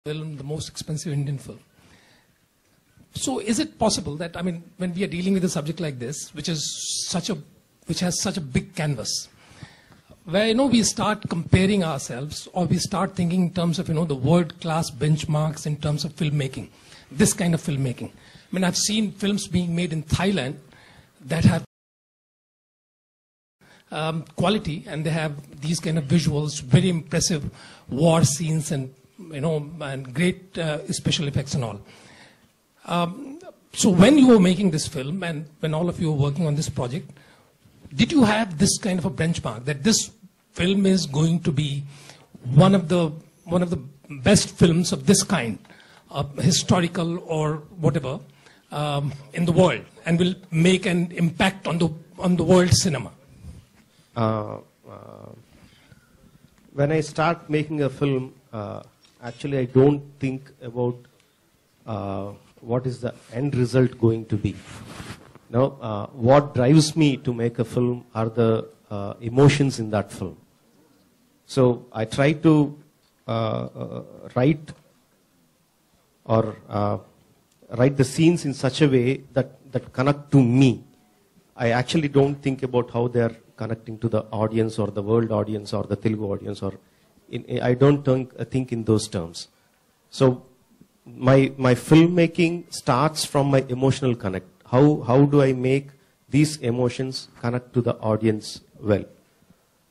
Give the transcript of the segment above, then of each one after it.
film, the most expensive Indian film. So is it possible that, I mean, when we are dealing with a subject like this, which has such a big canvas, where, we start comparing ourselves, or we start thinking in terms of, the world-class benchmarks in terms of filmmaking, this kind of filmmaking. I mean, I've seen films being made in Thailand that have quality, and they have these kind of visuals, very impressive war scenes, and and great special effects and all. So when you were making this film, and when all of you were working on this project, did you have this kind of a benchmark that this film is going to be one of the best films of this kind, historical or whatever, in the world, and will make an impact on the world cinema? When I start making a film, actually I don't think about what is the end result going to be. What drives me to make a film are the emotions in that film. So I try to write the scenes in such a way that connect to me. I actually don't think about how they are connecting to the audience or the world audience or the Telugu audience, I don't think in those terms. So my filmmaking starts from my emotional connect. How do I make these emotions connect to the audience well?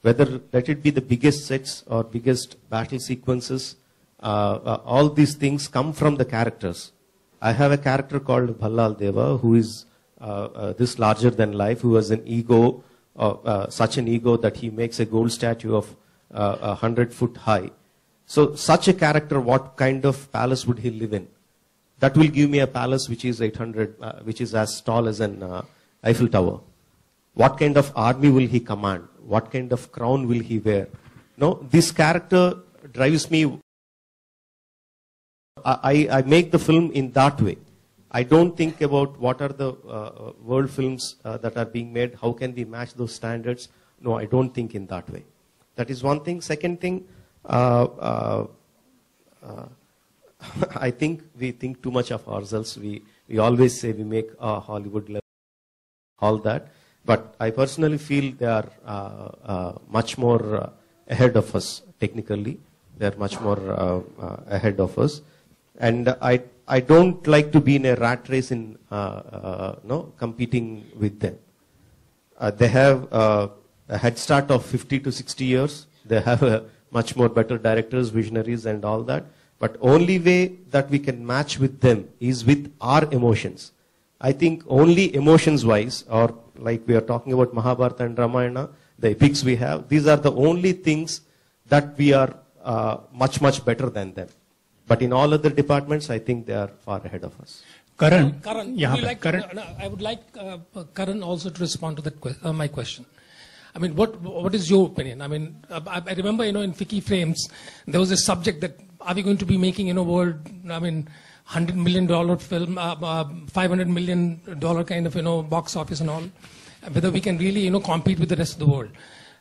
Whether let it be the biggest sets or biggest battle sequences, all these things come from the characters. I have a character called Bhallal Deva, who is this larger than life, who has an ego, such an ego that he makes a gold statue of 100 foot high. So such a character, what kind of palace would he live in? That will give me a palace which is 800, which is as tall as an Eiffel Tower. What kind of army will he command? What kind of crown will he wear? No, this character drives me. I make the film in that way. I don't think about what are the world films that are being made, how can we match those standards. No, I don't think in that way. That is one thing. Second thing, I think we think too much of ourselves. We always say we make Hollywood level, all that. But I personally feel they are much more ahead of us technically. They are much more ahead of us. And I don't like to be in a rat race in competing with them. They have a head start of 50 to 60 years. They have a much more better directors, visionaries and all that. But only way that we can match with them is with our emotions. I think only emotions wise, or like we are talking about Mahabharata and Ramayana, the epics we have, these are the only things that we are much better than them. But in all other departments, I think they are far ahead of us. Karan, I would like Karan also to respond to that my question. I mean, what is your opinion? I mean, I remember, in Vicky Frames, there was a subject that are we going to be making, world, I mean, $100 million film, $500 million kind of, box office and all, whether we can really, compete with the rest of the world.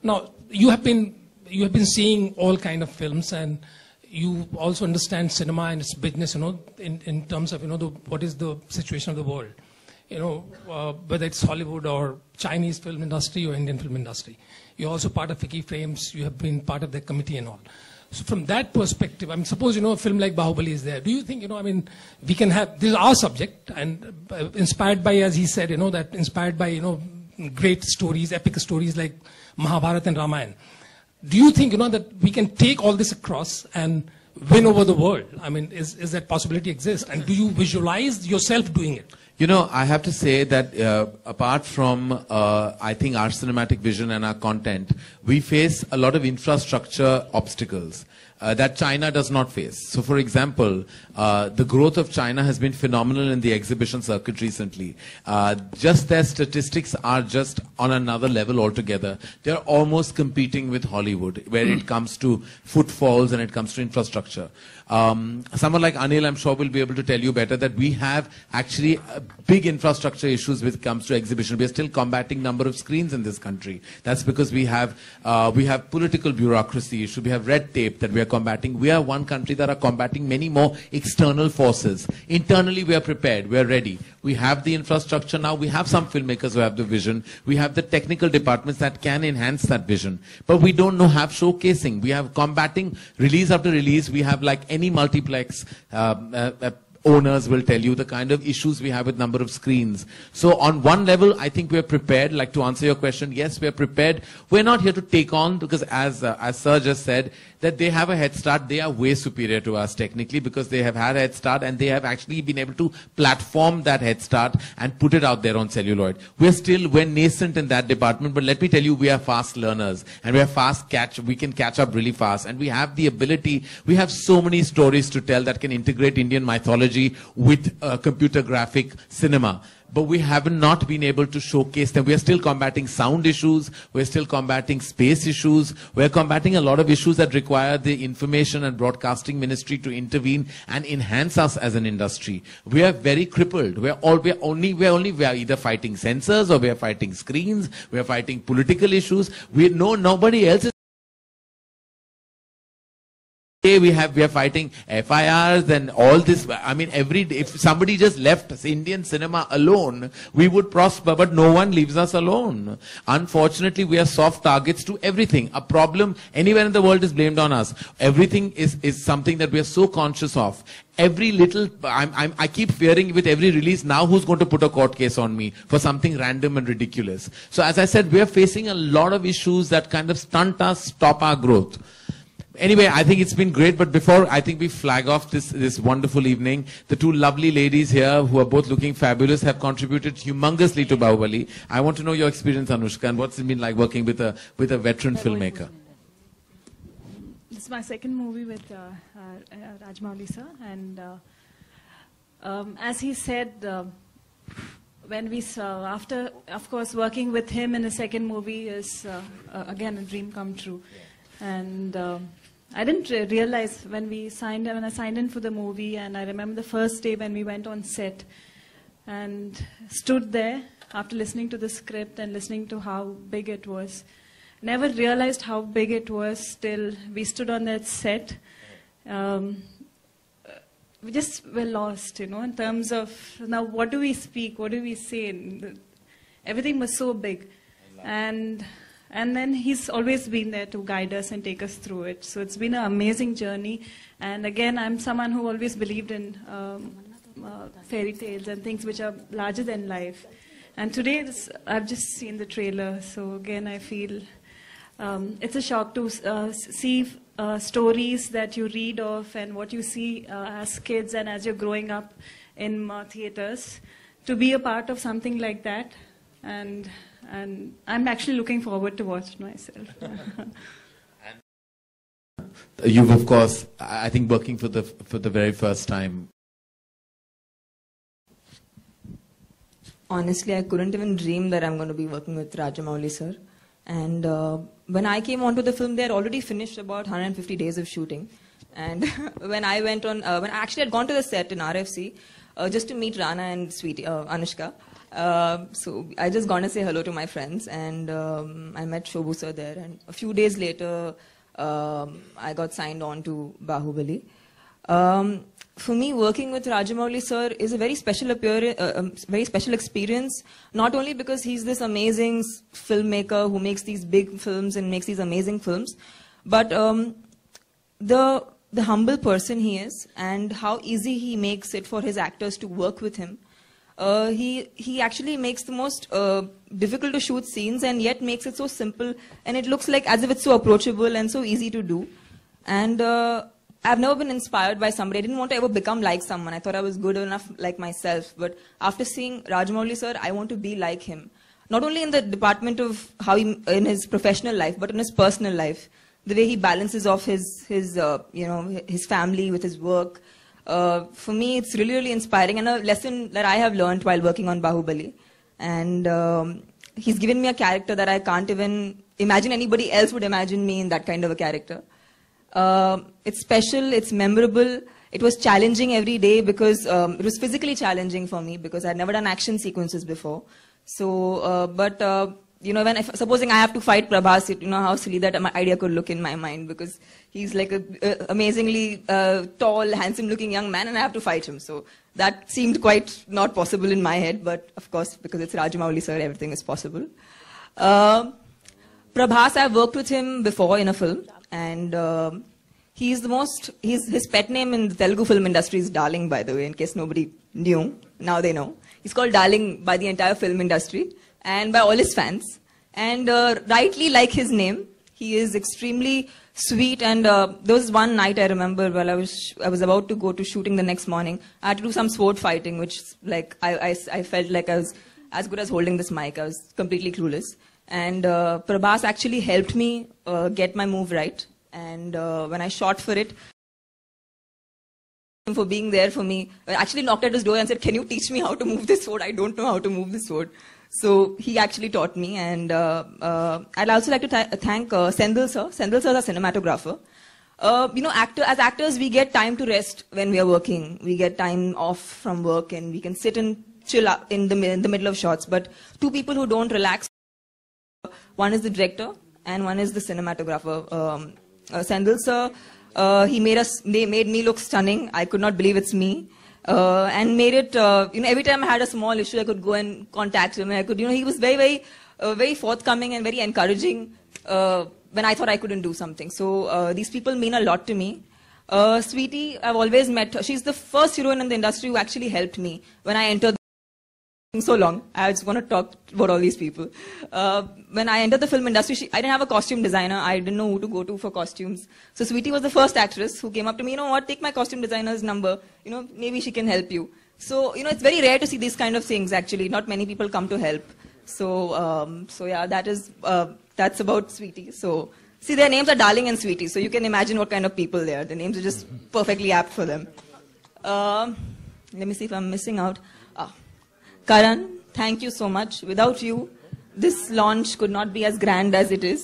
Now, you have been seeing all kind of films, and you also understand cinema and its business, in terms of, what is the situation of the world. Whether it's Hollywood or Chinese film industry or Indian film industry. You're also part of Vicky Frames. You have been part of the committee and all. So from that perspective, I mean, suppose, a film like Bahubali is there. Do you think, I mean, we can have, this is our subject, and inspired by, as he said, that inspired by, great stories, epic stories like Mahabharata and Ramayana. Do you think, that we can take all this across and win over the world? I mean, is that possibility exist? And do you visualize yourself doing it? I have to say that apart from, I think, our cinematic vision and our content, we face a lot of infrastructure obstacles that China does not face. So, for example, the growth of China has been phenomenal in the exhibition circuit recently. Just their statistics are just on another level altogether. They're almost competing with Hollywood where it comes to footfalls and it comes to infrastructure. Someone like Anil, I'm sure, will be able to tell you better that we have actually big infrastructure issues when it comes to exhibition. We are still combating number of screens in this country. That's because we have political bureaucracy issues. We have red tape that we are combating. We are one country that are combating many more external forces. Internally, we are prepared. We are ready. We have the infrastructure now. We have some filmmakers who have the vision. We have the technical departments that can enhance that vision. But we don't have showcasing. We have combating release after release. We have, like any multiplex owners will tell you, the kind of issues we have with number of screens. So on one level, I think we're prepared. Like, to answer your question, yes, we're prepared. We're not here to take on, because as Sir just said, that they have a head start. They are way superior to us technically, because they have had a head start and they have actually been able to platform that head start and put it out there on celluloid. We're nascent in that department, but let me tell you, we are fast learners and we are we can catch up really fast, and we have the ability. We have so many stories to tell that can integrate Indian mythology with computer graphic cinema. But we have not been able to showcase them. We are still combating sound issues. We're still combating space issues. We're combating a lot of issues that require the Information and Broadcasting Ministry to intervene and enhance us as an industry. We are very crippled. We are either fighting censors, or we are fighting screens. We are fighting political issues. Nobody else is. We are fighting FIRs and all this. I mean, every day, if somebody just left Indian cinema alone, we would prosper, but no one leaves us alone. Unfortunately, we are soft targets to everything. A problem anywhere in the world is blamed on us. Everything is something that we are so conscious of. Every little, I keep fearing with every release, now who's going to put a court case on me for something random and ridiculous. So as I said, we are facing a lot of issues that kind of stunt us, stop our growth. Anyway, I think it's been great, but before I think we flag off this wonderful evening, the two lovely ladies here who are both looking fabulous have contributed humongously to Bahubali. I want to know your experience, Anushka, and what's it been like working with a veteran filmmaker. This is my second movie with Rajamouli sir, and as he said, when we saw, after, of course, working with him in a second movie is again a dream come true. And I didn't realize when I signed in for the movie, and I remember the first day when we went on set and stood there after listening to the script and listening to how big it was. Never realized how big it was till we stood on that set. We just were lost, in terms of, now what do we speak, what do we say? Everything was so big. And then he's always been there to guide us and take us through it. So it's been an amazing journey. And again, I'm someone who always believed in fairy tales and things which are larger than life. And today, I've just seen the trailer. So again, I feel it's a shock to see stories that you read of and what you see as kids and as you're growing up in theaters. To be a part of something like that. And I'm actually looking forward to watch it myself. You've, of course, I think, working for the very first time. Honestly, I couldn't even dream that I'm going to be working with Rajamouli sir. And when I came onto the film, they had already finished about 150 days of shooting. And when I went on, when I actually had gone to the set in RFC just to meet Rana and Sweetie, Anushka. So I just gone to say hello to my friends, and I met Shobhu sir there, and a few days later I got signed on to Bahubali. For me, working with Rajamouli sir is a very special experience, not only because he's this amazing filmmaker who makes these big films and makes these amazing films, but the humble person he is and how easy he makes it for his actors to work with him. He actually makes the most difficult to shoot scenes and yet makes it so simple, and it looks like as if it's so approachable and so easy to do. And I've never been inspired by somebody. I didn't want to ever become like someone. I thought I was good enough like myself. But after seeing Rajamouli sir, I want to be like him. Not only in the department of how he, in his professional life, but in his personal life. The way he balances off his family with his work. For me, it's really, really inspiring, and a lesson that I have learned while working on Bahubali. And he's given me a character that I can't even imagine anybody else would imagine me in that kind of a character. It's special, it's memorable. It was challenging every day because it was physically challenging for me because I'd never done action sequences before. So, you know, supposing I have to fight Prabhas, you know how silly that idea could look in my mind, because he's like a amazingly tall, handsome-looking young man, and I have to fight him. So that seemed quite not possible in my head, but of course, because it's Rajamouli sir, everything is possible. Prabhas, I've worked with him before in a film, and his pet name in the Telugu film industry is Darling, by the way, in case nobody knew. Now they know. He's called Darling by the entire film industry and by all his fans. And rightly like his name, he is extremely sweet. And there was one night I remember while I was about to go to shooting the next morning. I had to do some sword fighting, which like I felt like I was as good as holding this mic. I was completely clueless. And Prabhas actually helped me get my move right. And when I shot for it, for being there for me, I actually knocked at his door and said, "Can you teach me how to move this sword? I don't know how to move this sword." So he actually taught me. And I'd also like to thank Sendil sir. Sendil sir is a cinematographer. You know, as actors, we get time to rest when we are working. We get time off from work and we can sit and chill up in the middle of shots. But two people who don't relax, one is the director and one is the cinematographer. Sendil sir, they made me look stunning. I could not believe it's me. And made it, you know, every time I had a small issue, I could go and contact him. I could, you know, he was very, very forthcoming and very encouraging when I thought I couldn't do something. So these people mean a lot to me. Sweetie, I've always met her. She's the first heroine in the industry who actually helped me when I entered. So long, I just want to talk about all these people. When I entered the film industry, I didn't have a costume designer. I didn't know who to go to for costumes. So Sweetie was the first actress who came up to me, "You know what, take my costume designer's number. You know, maybe she can help you." So, you know, it's very rare to see these kind of things actually. Not many people come to help. So, yeah, that's about Sweetie. So, see, their names are Darling and Sweetie. So you can imagine what kind of people they are. The names are just perfectly apt for them. Let me see if I'm missing out. Karan, thank you so much. Without you, this launch could not be as grand as it is.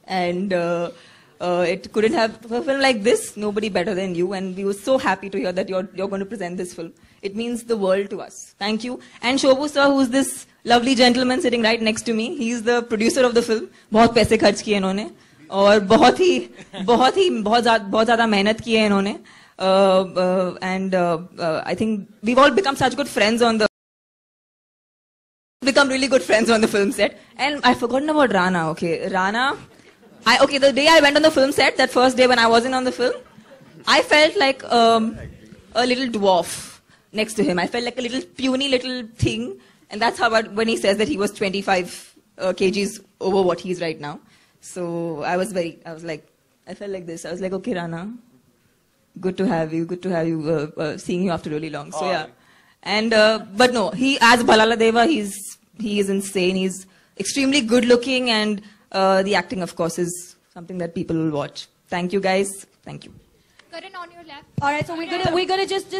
And it couldn't have, for a film like this, nobody better than you. And we were so happy to hear that you're going to present this film. It means the world to us. Thank you. And Shobhu sir, who's this lovely gentleman sitting right next to me. He's the producer of the film. बहुत पैसे खर्च किए इन्होंने और बहुत ज़्यादा मेहनत की है इन्होंने. And I think we've all become such good friends become really good friends on the film set. And I've forgotten about Rana. Okay, Rana. The day I went on the film set, that first day when I wasn't on the film, I felt like a little dwarf next to him. I felt like a little puny little thing. And that's how when he says that he was 25 kgs over what he is right now. So I felt like this. I was like, okay, Rana, good to have you, seeing you after really long. So yeah. And, but no, as Bhalala Deva, he is insane. He's extremely good looking, and the acting, of course, is something that people will watch. Thank you, guys. Thank you. Karan, on your left. All right, so we're gonna just